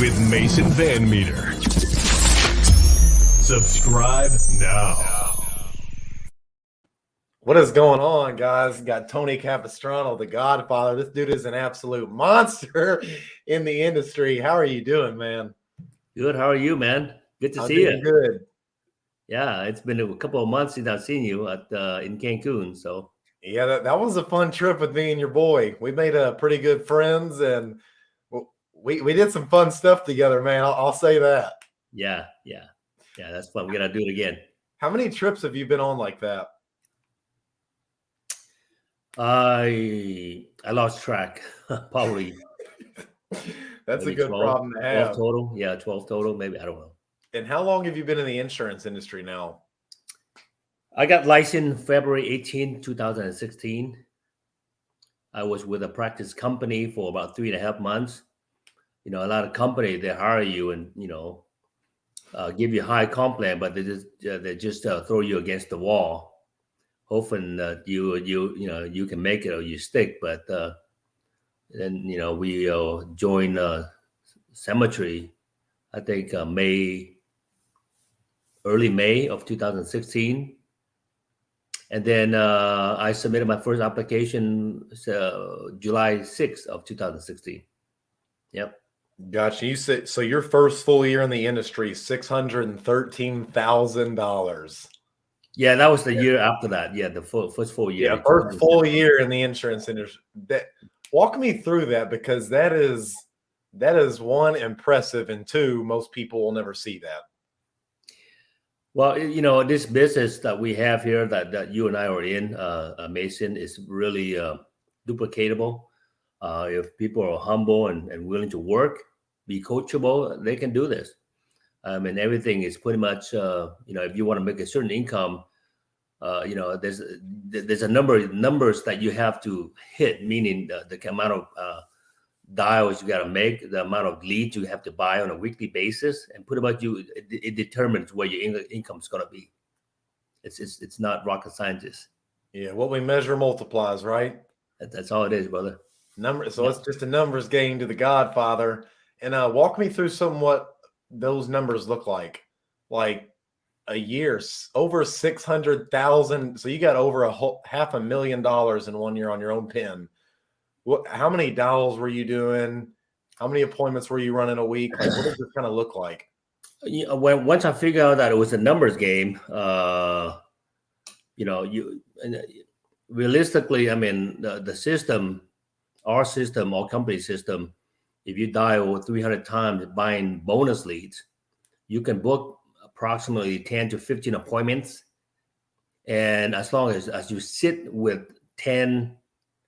with Mason VanMeter. Subscribe now. What is going on, guys? Got Tony Capistrano, the Godfather. This dude is an absolute monster in the industry. How are you doing, man? Good. How are you, man? Good to I'm see doing you. good. Yeah, it's been a couple of months since I've seen you at in Cancun. So Yeah, that was a fun trip with me and your boy. We made pretty good friends, and we did some fun stuff together, man. I'll say that. yeah, that's fun. We gotta do it again. How many trips have you been on like that? I lost track. Probably That's a maybe good 12, problem to 12 have. total. Yeah, 12 total. Maybe, I don't know. And how long have you been in the insurance industry now? I got licensed February 18, 2016. I was with a practice company for about 3.5 months. You know, a lot of company they hire you and give you high comp plan, but they just throw you against the wall, hoping that you can make it or you stick. But then we joined Symmetry, I think early May of 2016, and then I submitted my first application July 6th of 2016. Yep. Gotcha. You said so. Your first full year in the industry, $613,000. Yeah, that was the year after that. Yeah, the first full year. Yeah, first full year in the insurance industry. Walk me through that, because that is one, impressive, and two, most people will never see that. Well, this business that we have here that you and I are in, Mason, is really duplicatable. If people are humble and willing to work, be coachable, they can do this. And everything is pretty much, if you want to make a certain income, there's a numbers that you have to hit, meaning the amount of dials you got to make, the amount of leads you have to buy on a weekly basis, and pretty much it determines where your income is going to be. It's not rocket scientist. Yeah, what we measure multiplies, right? That's all it is, brother. So it's just a numbers game to the Godfather. And walk me through what those numbers look like. Like a year, over 600,000. So you got over $500,000 in 1 year on your own pen. How many dials were you doing? How many appointments were you running a week? Like, what does this kind of look like? Once I figured out that it was a numbers game, realistically, I mean, the system, our company system, if you dial 300 times buying bonus leads, you can book approximately 10 to 15 appointments. And as long as you sit with 10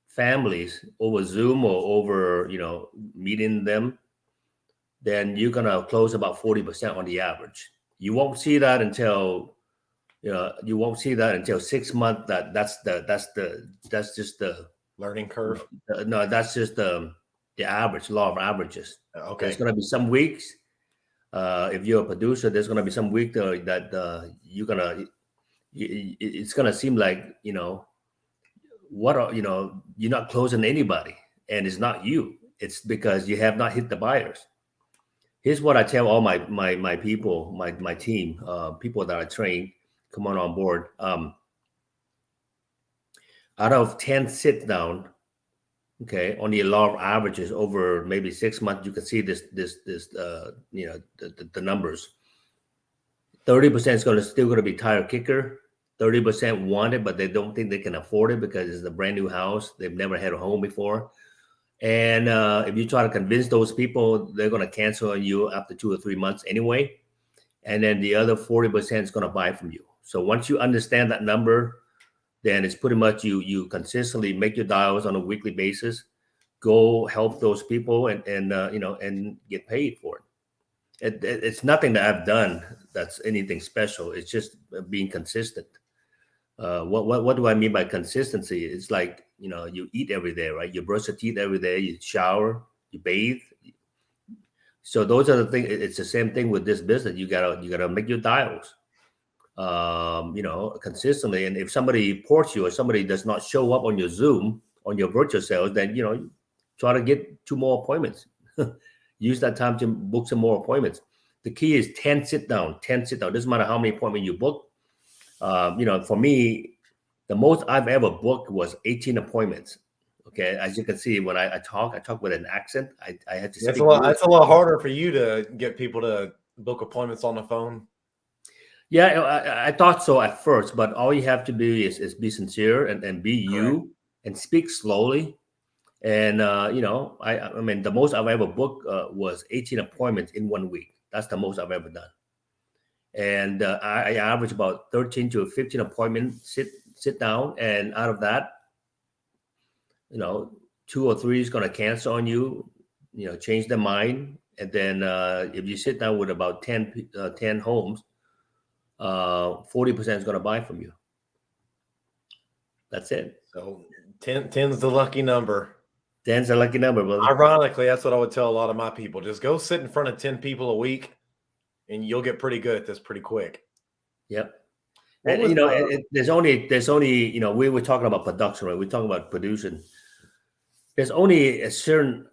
families over Zoom or over, meeting them, then you're going to close about 40% on the average. You won't see that until 6 months. That's just the learning curve. No, that's just the average, law of averages. Okay. There's going to be some weeks. If you're a producer, there's going to be some week that it's going to seem like, you're not closing anybody, and it's not you. It's because you have not hit the buyers. Here's what I tell all my people, my team, people that I train, come on board. Out of 10 sit down, okay, on the law of averages over maybe 6 months, you can see the numbers. 30% is still going to be tire kicker. 30% want it, but they don't think they can afford it because it's a brand new house. They've never had a home before. And if you try to convince those people, they're going to cancel on you after 2 or 3 months anyway. And then the other 40% is going to buy from you. So once you understand that number, then it's pretty much you consistently make your dials on a weekly basis, go help those people and get paid for it. It's nothing that I've done that's anything special. It's just being consistent. What do I mean by consistency? It's like, you eat every day, right? You brush your teeth every day, you shower, you bathe. So those are the things. It's the same thing with this business. You gotta make your dials, consistently. And if somebody ports you or somebody does not show up on your Zoom, on your virtual sales, then, try to get 2 more appointments. Use that time to book some more appointments. The key is 10 sit down, 10 sit down. Doesn't matter how many appointments you book. For me, the most I've ever booked was 18 appointments. Okay, as you can see, when I talk with an accent. I had to speak. That's a lot harder for you to get people to book appointments on the phone. Yeah, I thought so at first, but all you have to do is be sincere and be you and speak slowly. And I mean, the most I've ever booked was 18 appointments in 1 week. That's the most I've ever done. And I average about 13 to 15 appointments sit down, and out of that, 2 or 3 is going to cancel on you, change their mind. And then if you sit down with about 10 homes, 40% is going to buy from you. That's it. So 10's the lucky number. 10's a lucky number, brother. Ironically, that's what I would tell a lot of my people. Just go sit in front of 10 people a week, and you'll get pretty good at this pretty quick. Yep. And there's only we were talking about production, right? We're talking about producing. There's only a certain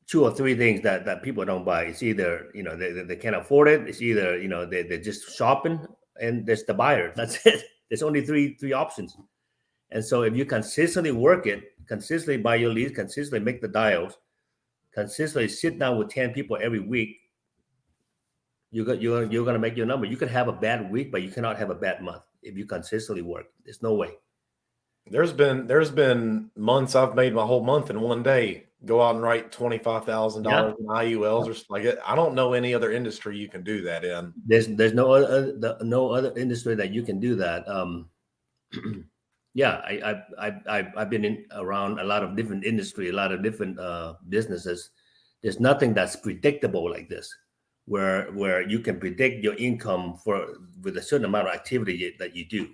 2 or 3 things that people don't buy. It's either they can't afford it. It's either they're just shopping, and there's the buyer. That's it. There's only three options. And so if you consistently work it, consistently buy your leads, consistently make the dials, consistently sit down with 10 people every week, you're gonna make your number. You could have a bad week, but you cannot have a bad month if you consistently work. There's no way. There's been months I've made my whole month in one day. Go out and write $25,000 in IULs or something like it. I don't know any other industry you can do that in. There's no other industry that you can do that. Yeah, I've been around a lot of different industry, a lot of different businesses. There's nothing that's predictable like this, where you can predict your income with a certain amount of activity that you do.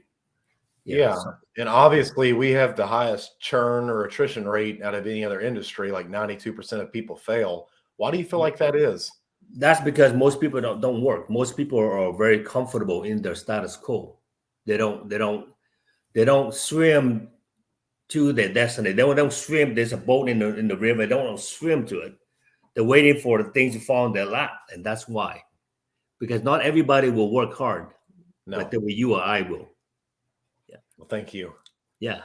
Yeah. And obviously we have the highest churn or attrition rate out of any other industry. Like 92% of people fail. Why do you feel like that is? That's because most people don't work. Most people are very comfortable in their status quo. They don't swim to their destiny. They don't swim. There's a boat in the river. They don't swim to it. They're waiting for the things to fall in their lap, and that's why. Because not everybody will work hard like the way you or I will. Yeah. Well, thank you. Yeah.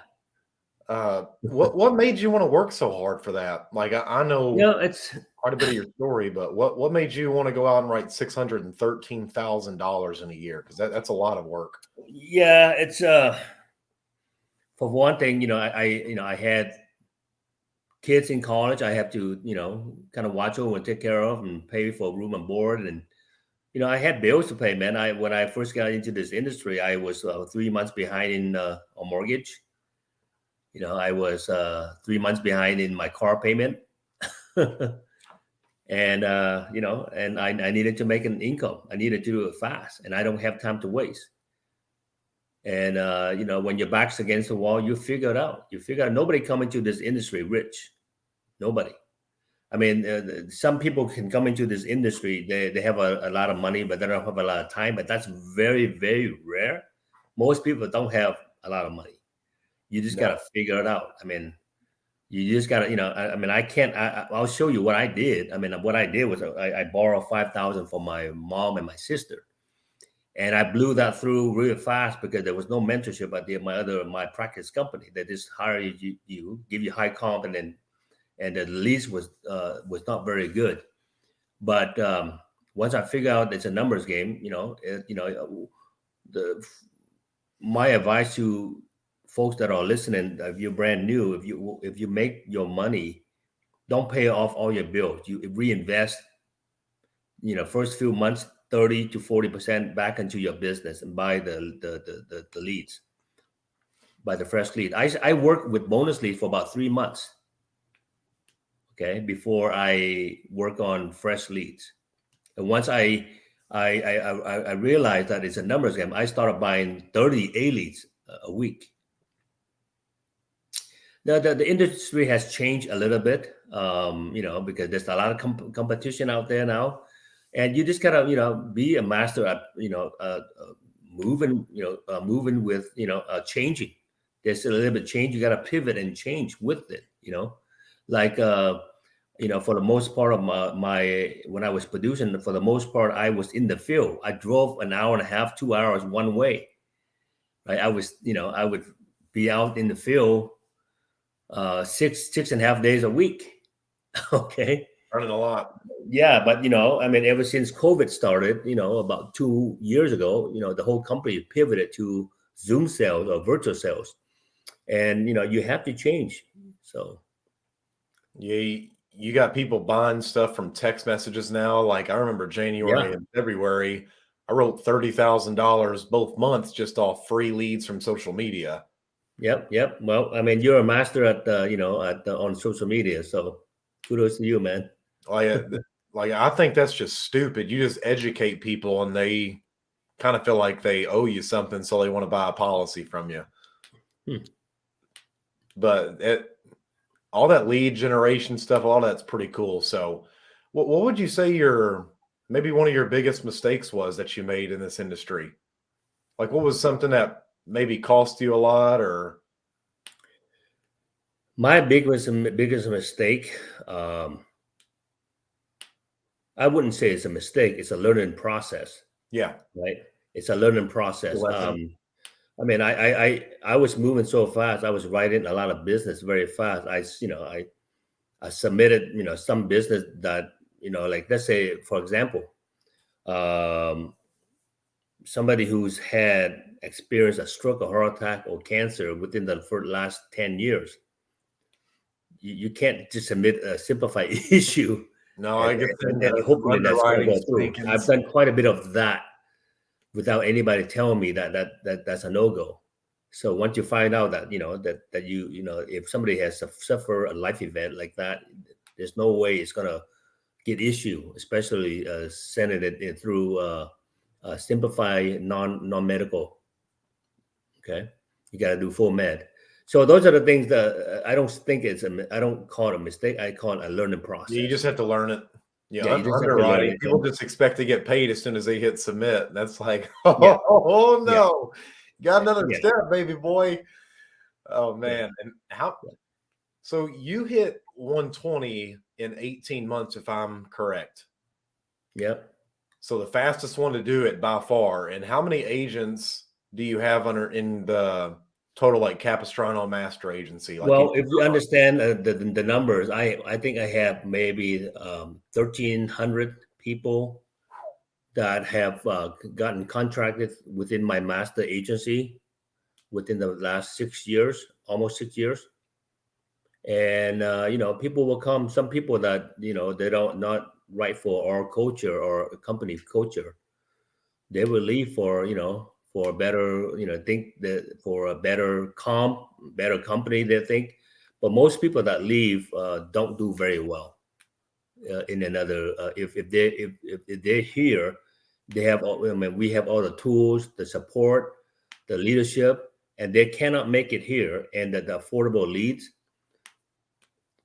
What made you want to work so hard for that? Like I know it's quite a bit of your story, but what made you want to go out and write $613,000 in a year? Because that's a lot of work. Yeah, it's for one thing, I had kids in college. I have to kind of watch over and take care of and pay for room and board, and I had bills to pay, man. When I first got into this industry, I was 3 months behind in a mortgage. I was 3 months behind in my car payment. And, and I needed to make an income. I needed to do it fast, and I don't have time to waste. And, when your back's against the wall, you figure it out. Nobody come into this industry rich. Nobody. I mean, some people can come into this industry. They have a lot of money, but they don't have a lot of time. But that's very, very rare. Most people don't have a lot of money. You just got to figure it out. I mean, you just got to, I'll show you what I did. I mean, what I did was I borrowed $5,000 from my mom and my sister. And I blew that through really fast because there was no mentorship at my practice company. They just hire you, give you high comp, and the lease was not very good. But once I figure out it's a numbers game, my advice to folks that are listening, if you're brand new, if you make your money, don't pay off all your bills. You reinvest, first few months, 30 to 40% back into your business and buy the leads, buy the fresh lead. I worked with bonus leads for about 3 months. Okay, before I work on fresh leads, and once I realized that it's a numbers game, I started buying 30 A leads a week. Now the industry has changed a little bit, because there's a lot of competition out there now, and you just gotta be a master at moving with changing. There's a little bit change. You gotta pivot and change with it. Like For the most part of my when I was producing, for the most part, I was in the field. I drove an hour and a half, 2 hours one way. Right? I would be out in the field 6.5 days a week. Okay. Running a lot. Yeah, but ever since COVID started, about 2 years ago, the whole company pivoted to Zoom sales or virtual sales, and you have to change. So You got people buying stuff from text messages now. Like I remember January yeah, and February, I wrote $30,000 both months just off free leads from social media. yep. Well, you're a master at on social media, so kudos to you, man. Like, like I think that's just stupid. You just educate people and they kind of feel like they owe you something, so they want to buy a policy from you. Hmm. But all that lead generation stuff, all that's pretty cool. So, what would you say maybe one of your biggest mistakes was that you made in this industry? Like, what was something that maybe cost you a lot, or My biggest mistake, I wouldn't say it's a mistake. It's a learning process, yeah, right? It's a learning process. lesson? I was moving so fast. I was writing a lot of business very fast. I submitted, some business that, like let's say, for example, um, somebody who's had experienced a stroke, a heart attack, or cancer within the last 10 years. You can't just submit a simplified issue No, and, I guess and hopefully that's going to underwriting go through. stinking. I've done quite a bit of that without anybody telling me that's a no-go. So once you find out that that if somebody has suffered a life event like that, there's no way it's gonna get issued, especially sending it through simplified non-medical. Okay, you got to do full med. So those are the things that I don't think I don't call it a mistake. I call it a learning Yeah, you just process. have to learn it. Yeah, Yeah, you just have to learn underwriting, it. people just expect to get paid as soon as they hit submit. That's like, Yeah, oh yeah, no, got another yeah, step, baby boy. Oh yeah, man, and how? yeah. So you hit 120 in 18 months, if I'm correct. Yep. So the fastest one to do it by far. And how many agents do you have in the total like Capistrano master agency? Like Well, if you understand the numbers, I think I have maybe 1,300 people that have gotten contracted within my master agency within the last 6 years, almost 6 years. And people will come. Some people that they don't not right for our culture or company culture, they will leave for for a better think that for a better better company they think. But most people that leave don't do very well in another if they're here, they have we have all the tools, the support, the leadership, and they cannot make it here, and the affordable leads,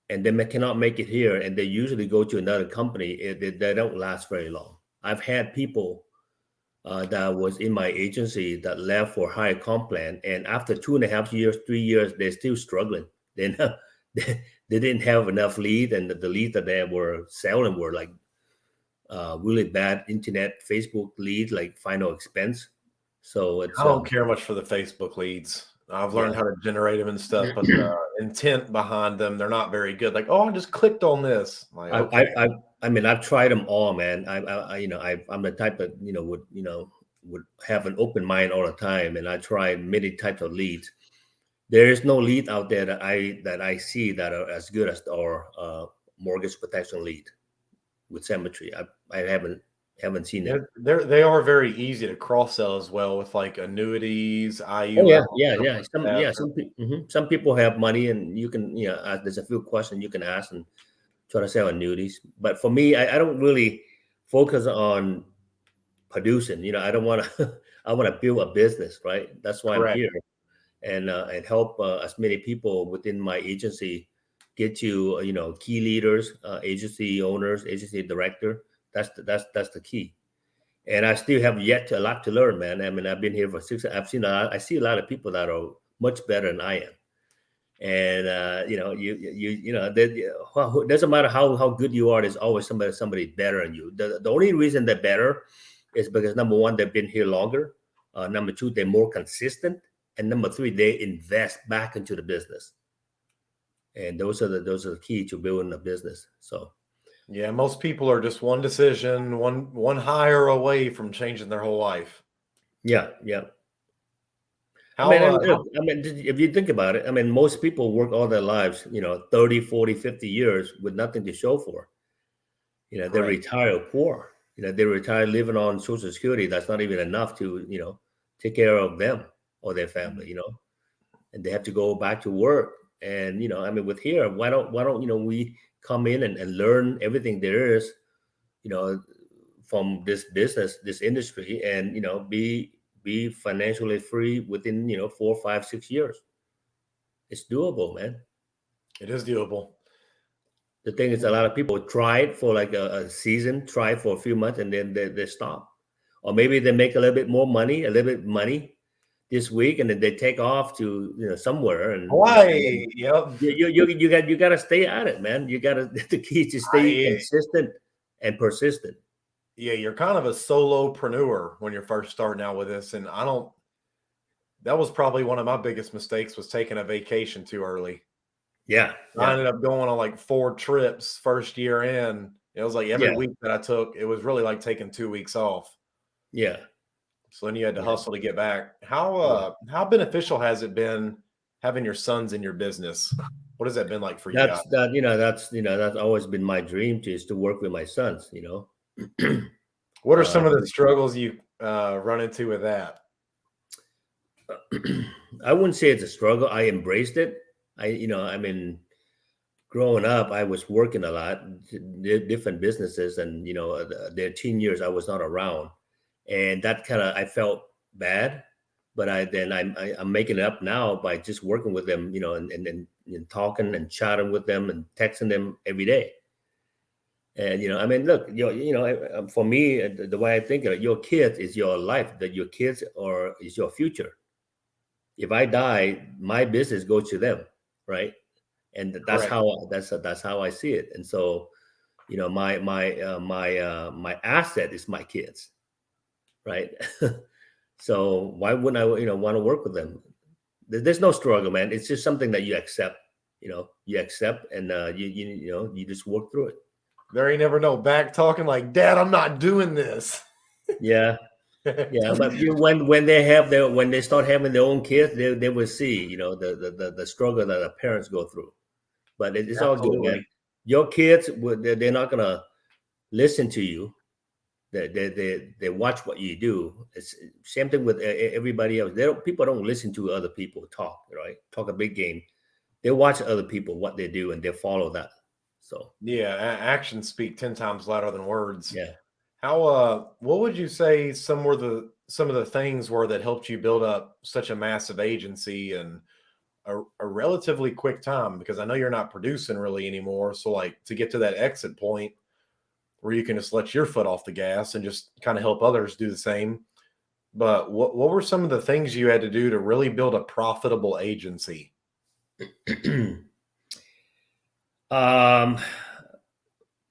and they cannot make it here, and they usually go to another company. They don't last very long. I've had people that was in my agency that left for higher comp plan, and after 2.5 years, 3 years, they're still struggling. They not, they didn't have enough lead, and the lead that they were selling were like really bad internet Facebook lead, like final expense. So I it's don't care much for the Facebook leads. I've yeah. learned how to generate them and stuff, but the intent behind them, they're not very good. Like, oh, I just clicked on this. I'm like, I, okay, I I I mean I've tried them all, man. I'm the type that would have an open mind all the time, and I tried many types of leads. There is no lead out there that I see that are as good as our mortgage protection lead with Symmetry. I haven't seen yeah, that. they are very easy to cross sell as well with like annuities, Oh IUL, yeah. stuff like that. Some people have money, and you can there's a few questions you can ask and try to sell annuities. But for me, I don't really focus on producing. I don't want to. I want to build a business, right? That's why I'm Correct. here, and help as many people within my agency get to key leaders, agency owners, agency director. That's the key. And I still have yet a lot to learn, man. I've been here for 6. I've seen I see a lot of people that are much better than I am. And it doesn't matter how good you are. There's always somebody better than you. The only reason they're better is because number one, they've been here longer. Number two, they're more consistent, and number three, they invest back into the business. And those are the key to building a business. So yeah, most people are just one decision, one hire away from changing their whole life. Yeah. How, If you think about it, most people work all their lives, 30, 40, 50 years with nothing to show for. They correct. retire poor. They retire living on Social Security. That's not even enough to, take care of them or their family, and they have to go back to work. And, with here, why don't, we come in and learn everything there is, from this business, this industry, and, be financially free within 4, 5, 6 years. It's doable, man. It is doable. The thing is, a lot of people try it for like a season, try it for a few months, and then they stop. Or maybe they make a little bit money this week, and then they take off to somewhere. And Hawaii, yep. You got to stay at it, man. You got to. The key is to stay consistent and persistent. Yeah, you're kind of a solopreneur when you're first starting out with this, and that was probably one of my biggest mistakes, was taking a vacation too early. Yeah. I ended up going on like 4 trips first year in. It was like every week that I took, it was really like taking 2 weeks off. Yeah. So then you had to hustle to get back. How beneficial has it been having your sons in your business? What has that been like for you? That's always been my dream, is to work with my sons. What are some of the struggles you run into with that? I wouldn't say it's a struggle. I embraced it. Growing up, I was working a lot, different businesses, and their teen years I was not around, and that I felt bad. But I'm making it up now by just working with them, and talking and chatting with them and texting them every day. And look, for me, the way I think of it, your kids is your life. That your kids is your future. If I die, my business goes to them, right? And that's how I see it. And so, my asset is my kids, right? So why wouldn't I, want to work with them? There's no struggle, man. It's just something that you accept. You accept, and you just work through it. There ain't never no back talking like, Dad, I'm not doing this. Yeah. Yeah, but when they start having their own kids, they will see, the struggle that the parents go through. But it's all good, man. Your kids, they're not gonna listen to you. They watch what you do. It's same thing with everybody else. People don't listen to other people talk, right? Talk a big game. They watch other people, what they do, and they follow that. So yeah, actions speak 10 times louder than words. Yeah. How what would you say some of the things were that helped you build up such a massive agency in a relatively quick time? Because I know you're not producing really anymore. So like to get to that exit point where you can just let your foot off the gas and just kind of help others do the same. But what were some of the things you had to do to really build a profitable agency? Number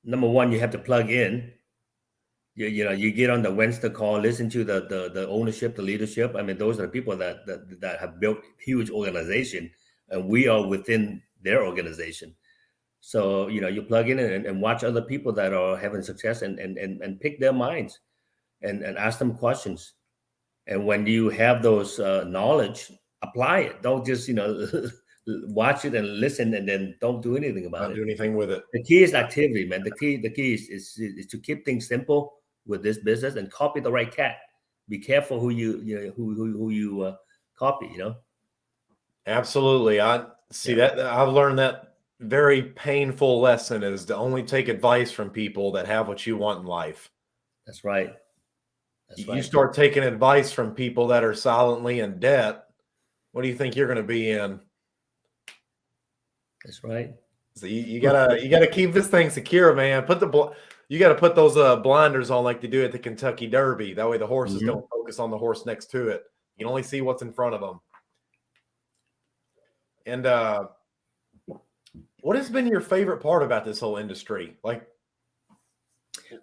one, you have to plug in. You get on the Wednesday call, listen to the ownership, the leadership. Those are the people that have built huge organization, and we are within their organization. So you plug in and watch other people that are having success, and pick their minds, and ask them questions. And when you have those knowledge, apply it. Don't just watch it and listen and then don't do anything about it. Not do anything with it. The key is activity, man. The key is to keep things simple with this business, and copy the right cat. Be careful who you copy. Absolutely. I see that. I've learned that very painful lesson is to only take advice from people that have what you want in life. That's right. You start taking advice from people that are silently in debt. What do you think you're going to be in? That's right. So you gotta keep this thing secure, man. You got to put those blinders on like they do at the Kentucky Derby. That way the horses don't focus on the horse next to it. You can only see what's in front of them. And What has been your favorite part about this whole industry? Like,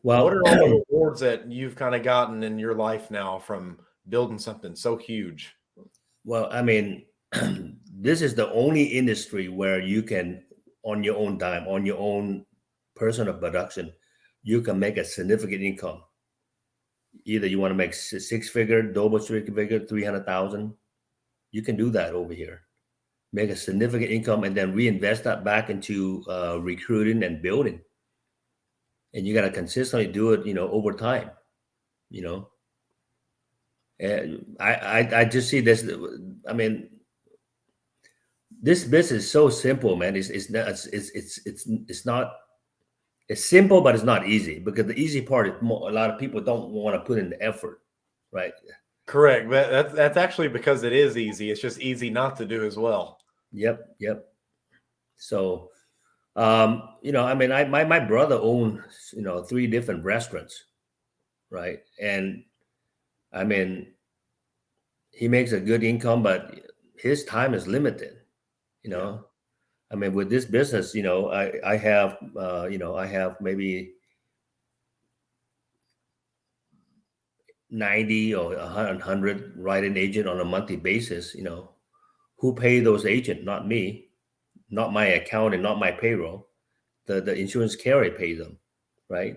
Well, what are all the rewards that you've kind of gotten in your life now from building something so huge? well, I mean, this is the only industry where you can, on your own dime, on your own personal production, you can make a significant income. Either you want to make six figure, double six figure, 300,000, you can do that over here. Make a significant income and then reinvest that back into recruiting and building. And you got to consistently do it, over time, And I just see this. I mean, this business is so simple, man. It's not. It's simple, but it's not easy, because the easy part is a lot of people don't want to put in the effort, right? Correct. But that's actually because it is easy. It's just easy not to do as well. Yep. So, I mean, my brother owned, 3 different restaurants, right? And I mean, he makes a good income, but his time is limited, I mean, with this business, I have, I have maybe 90 or 100 write-in agent on a monthly basis, who pay those agents, not me, not my account and not my payroll. The insurance carrier pays them, right?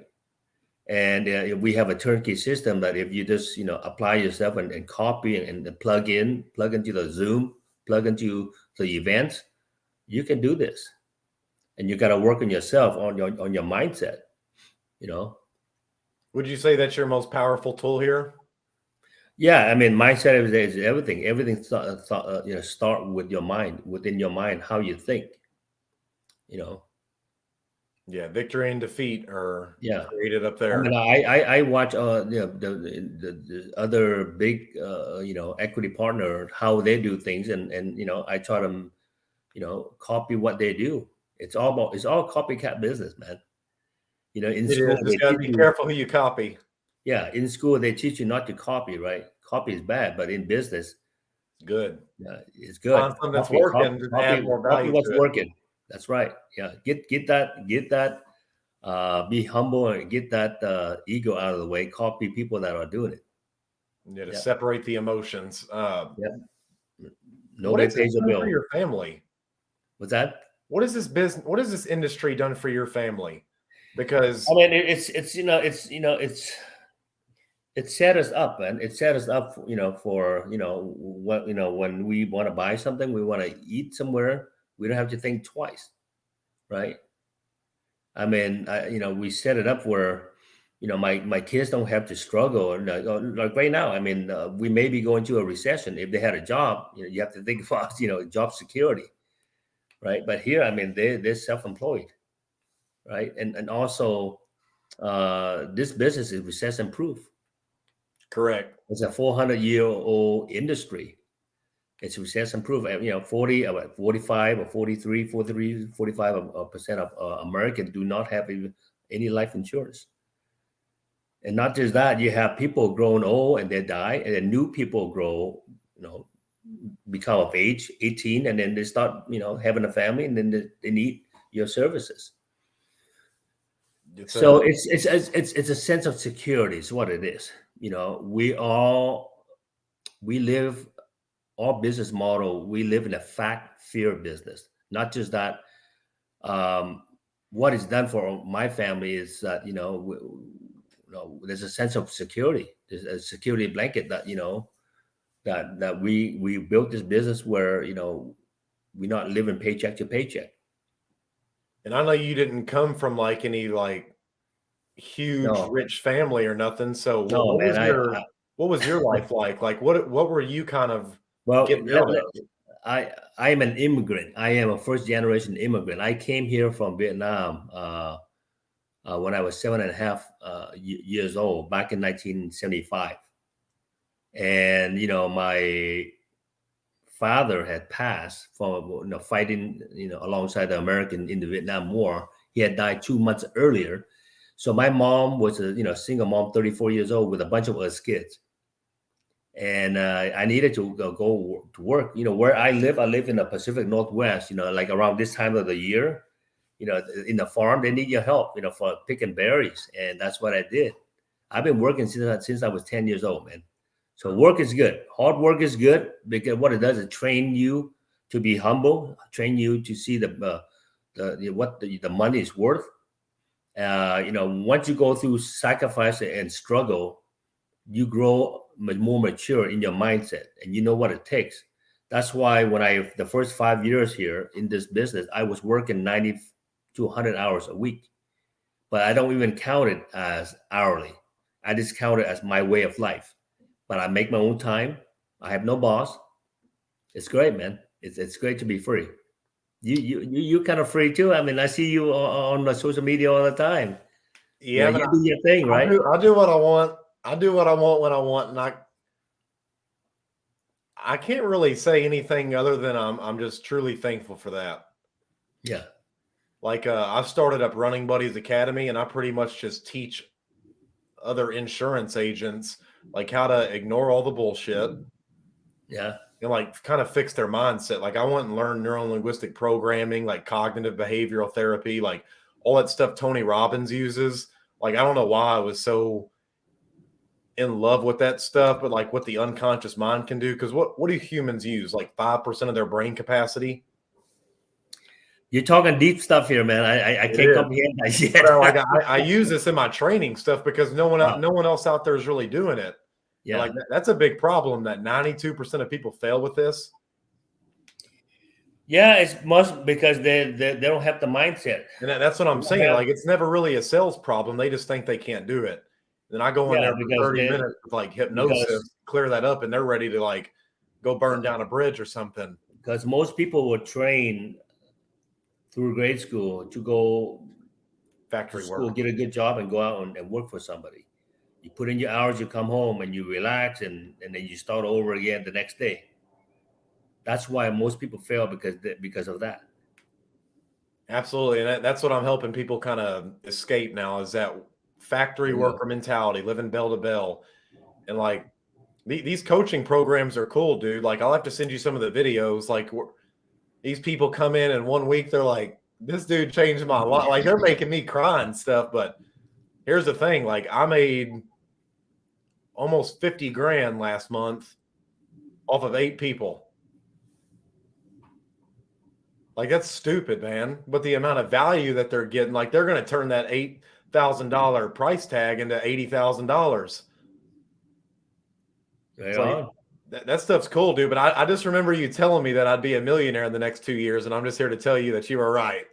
And we have a turnkey system that if you just, apply yourself and copy and plug into the Zoom, plug into the events, you can do this. And you got to work on yourself, on your mindset, Would you say that's your most powerful tool here? Yeah, I mean, mindset is everything. Everything start with your mind, within your mind, how you think. Yeah, victory and defeat are Yeah. created up I there. mean, I watch the other big equity partner, how they do things, and I try to copy what they do. It's all copycat business, man. In It school is. they Just gotta teach be you. careful who you copy. Yeah, in school they teach you not to copy, right? Copy is bad, but in business, Good. yeah, it's good. Find something that's working, just add more Copy value what's to it. working. That's right. Yeah, get that. Be humble and get that ego out of the way. Copy people that are doing it. Yeah, to Yeah, separate the emotions. yeah. What Nobody has this pays a done for bill. your family? What's that? What is this business? What has this industry done for your family? Because I mean, it set us up, and it set us up, for what when we want to buy something, we want to eat somewhere, we don't have to think twice, right? I mean, we set it up where, my kids don't have to struggle. And like right now, I mean, we may be going to a recession. If they had a job, you have to think about, job security, right? But here, I mean, they're self-employed, right? And also, this business is recession proof. correct. It's a 400-year-old industry. It's recession proof. 45 or 45% of Americans do not have any life insurance. And not just that, you have people grown old and they die, and then new people grow, become of age, 18, and then they start, having a family, and then they need your services. So it's a sense of security is what it is. We live our business model. We live in a fact fear business. Not just that. What is done for my family is that there's a sense of security. There's a security blanket that that we built this business where we're not living paycheck to paycheck. And I know you didn't come from like any like huge No, rich family or nothing. So no, man. what was your life like? Like what were you kind of Well, getting out of? I am an immigrant. I am a first generation immigrant. I came here from Vietnam when I was 7.5 years old back in 1975. And my father had passed from fighting alongside the American in the Vietnam War. He had died 2 months earlier. So my mom was a single mom, 34 years old, with a bunch of us kids. And I needed to go to work. Where I live in the Pacific Northwest. Like around this time of the year, in the farm, they need your help, for picking berries. And that's what I did. I've been working since I was 10 years old, man. So work is good. Hard work is good because what it does is train you to be humble, train you to see what the money is worth. Once you go through sacrifice and struggle, you grow more mature in your mindset, and you know what it takes. That's why the first 5 years here in this business, I was working 90 to 100 hours a week, but I don't even count it as hourly. I just count it as my way of life. But I make my own time. I have no boss. It's great, man. It's great to be free. You kind of free too. I mean, I see you on the social media all the time. Yeah, you do your thing, right? I do what I want. I do what I want when I want, and I can't really say anything other than I'm just truly thankful for that. Yeah. Like I've started up Running Buddies Academy, and I pretty much just teach other insurance agents like how to ignore all the bullshit. Yeah. And like kind of fix their mindset. Like I went and learned neuro-linguistic programming, like cognitive behavioral therapy, like all that stuff Tony Robbins uses. Like I don't know why I was so in love with that stuff, but like what the unconscious mind can do. Because what do humans use? Like 5% of their brain capacity. You're talking deep stuff here, man. I can't comprehend that yet. But like I use this in my training stuff because no one else out there is really doing it. Yeah, like that's a big problem that 92% of people fail with this. Yeah, it's most because they don't have the mindset. And that's what I'm saying. Like it's never really a sales problem. They just think they can't do it. Then I go in there for 30 minutes with like hypnosis, clear that up, and they're ready to like go burn down a bridge or something. Because most people will train through grade school to go factory work, get a good job, and go out and work for somebody. You put in your hours, you come home and you relax, and then you start over again the next day. That's why most people fail because of that. Absolutely. And that's what I'm helping people kind of escape now is that factory worker mentality, living bell to bell. And like these coaching programs are cool, dude. Like I'll have to send you some of the videos. Like these people come in and 1 week they're like, this dude changed my life. Like they're making me cry and stuff. But here's the thing. Like I made almost 50 grand last month off of 8 people. Like that's stupid, man. But the amount of value that they're getting, like they're going to turn that $8,000 price tag into $80,000. Right. That stuff's cool, dude. But I just remember you telling me that I'd be a millionaire in the next 2 years, and I'm just here to tell you that you were right.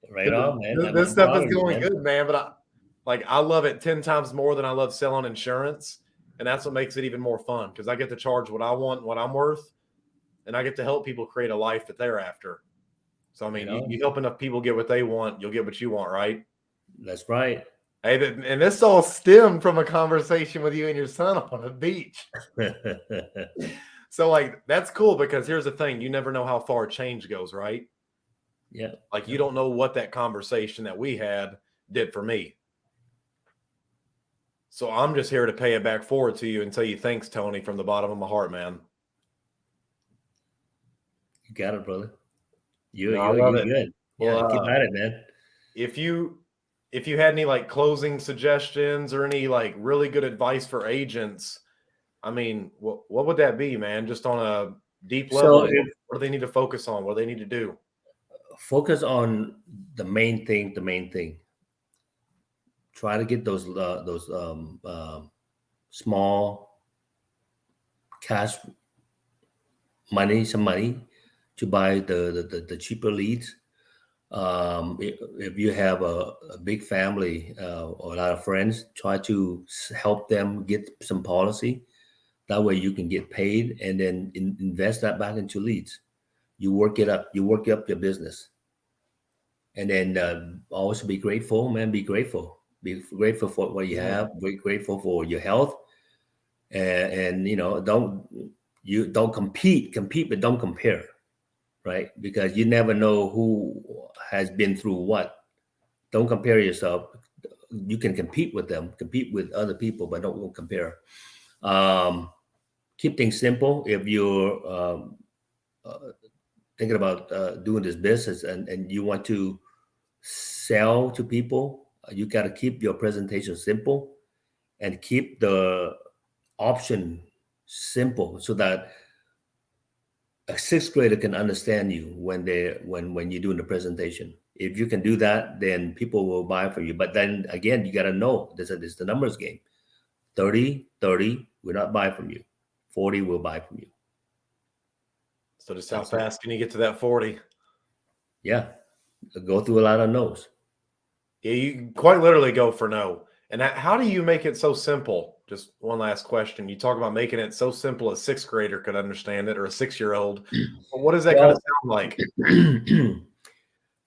Right on, man. This stuff is going good, man. But I love it 10 times more than I love selling insurance. And that's what makes it even more fun because I get to charge what I want and what I'm worth. And I get to help people create a life that they're after. So, I mean, you help enough people get what they want, you'll get what you want, right? That's right. Hey, and this all stemmed from a conversation with you and your son on a beach. So, like, that's cool because here's the thing. You never know how far change goes, right? Yeah. Like, you don't know what that conversation that we had did for me. So I'm just here to pay it back forward to you and tell you thanks, Tony, from the bottom of my heart, man. You got it, brother. You're good. Yeah, keep at it, man. If you had any like closing suggestions or any like really good advice for agents, I mean, what would that be, man? Just on a deep level, what do they need to focus on? What do they need to do? Focus on the main thing. Try to get those small cash money, some money to buy the cheaper leads. If you have a big family or a lot of friends, try to help them get some policy. That way you can get paid and then invest that back into leads. You work it up. You work up your business. And then always be grateful, man. Be grateful. Be grateful for what you have. Be grateful for your health. And don't compete, but don't compare. Right? Because you never know who has been through what. Don't compare yourself. You can compete with them, compete with other people, but don't compare. Keep things simple. If you're thinking about doing this business and you want to sell to people, you got to keep your presentation simple and keep the option simple so that a sixth grader can understand you when you're doing the presentation. If you can do that, then people will buy from you. But then again, you got to know this is the numbers game. 30 will not buy from you. 40 will buy from you. So just how fast can you get to that 40? Yeah, go through a lot of no's. Yeah, you quite literally go for no. And how do you make it so simple? Just one last question. You talk about making it so simple a sixth grader could understand it, or a 6-year-old. What does that kind of sound like?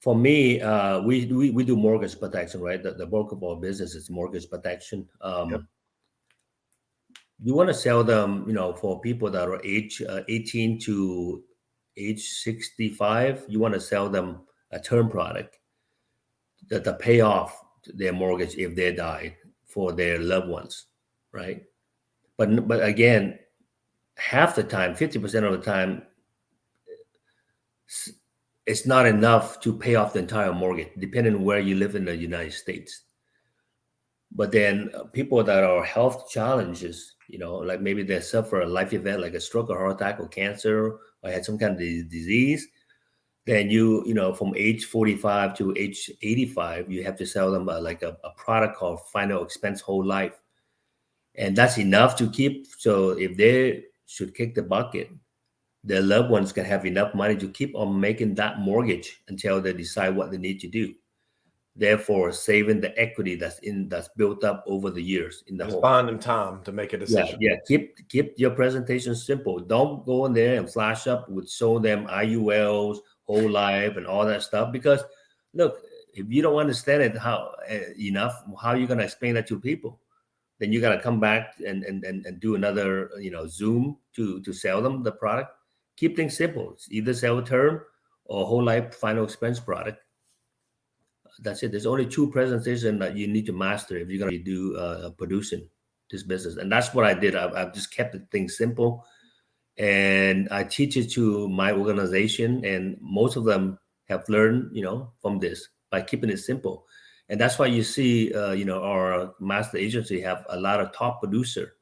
For me, we do mortgage protection, right? The bulk of our business is mortgage protection. Yep. You want to sell them, for people that are age 18 to age 65. You want to sell them a term product that to pay off their mortgage if they die for their loved ones, right? But again, half the time, 50% of the time, it's not enough to pay off the entire mortgage, depending on where you live in the United States. But then people that are health challenges, like maybe they suffer a life event like a stroke or heart attack or cancer or had some kind of disease, then from age 45 to age 85, you have to sell them like a product called Final Expense Whole Life. And that's enough to keep. So if they should kick the bucket, their loved ones can have enough money to keep on making that mortgage until they decide what they need to do. Therefore, saving the equity that's built up over the years in the Just home. buying them time to make a decision. Yeah. Keep your presentation simple. Don't go in there and flash up with show them IULs, whole life, and all that stuff. Because look, if you don't understand it how are you going to explain that to people? Then you got to come back and do another Zoom to sell them the product. Keep things simple. It's either sell a term or whole life final expense product. That's it. There's only 2 presentations that you need to master if you're going to do producing this business. And that's what I did. I've just kept the thing simple. And I teach it to my organization. And most of them have learned, from this by keeping it simple. And that's why you see, our master agency have a lot of top producer.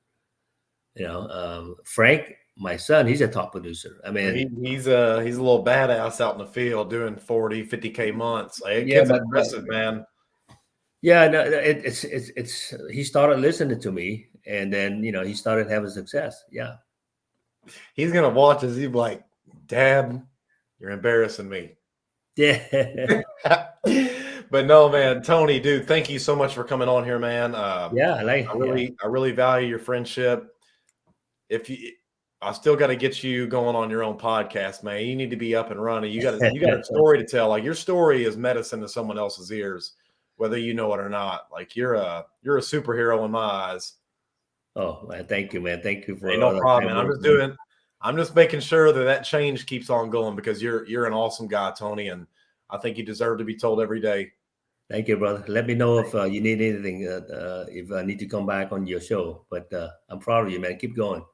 Frank, my son, he's a top producer. I mean, he's a little badass out in the field doing 40, 50K months. Like, yeah, kid's impressive, man. Yeah, no, it's he started listening to me, and then he started having success. Yeah, he's gonna watch as he's like, "Dad, you're embarrassing me." Yeah. But no, man, Tony, dude, thank you so much for coming on here, man. Yeah, I really value your friendship. I still got to get you going on your own podcast, man. You need to be up and running. You got a story to tell. Like, your story is medicine to someone else's ears, whether you know it or not. Like, you're a superhero in my eyes. Oh, man, thank you, man. Thank you for no problem, man. I'm just making sure that change keeps on going, because you're an awesome guy, Tony, and I think you deserve to be told every day. Thank you, brother. Let me know if you need anything, if I need to come back on your show. But I'm proud of you, man. Keep going.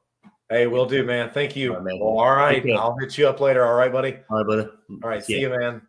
Hey, will do, man. Thank you. All right, man. Well, all right. I'll hit you up later. All right, buddy. All right, brother. All right. See you, man.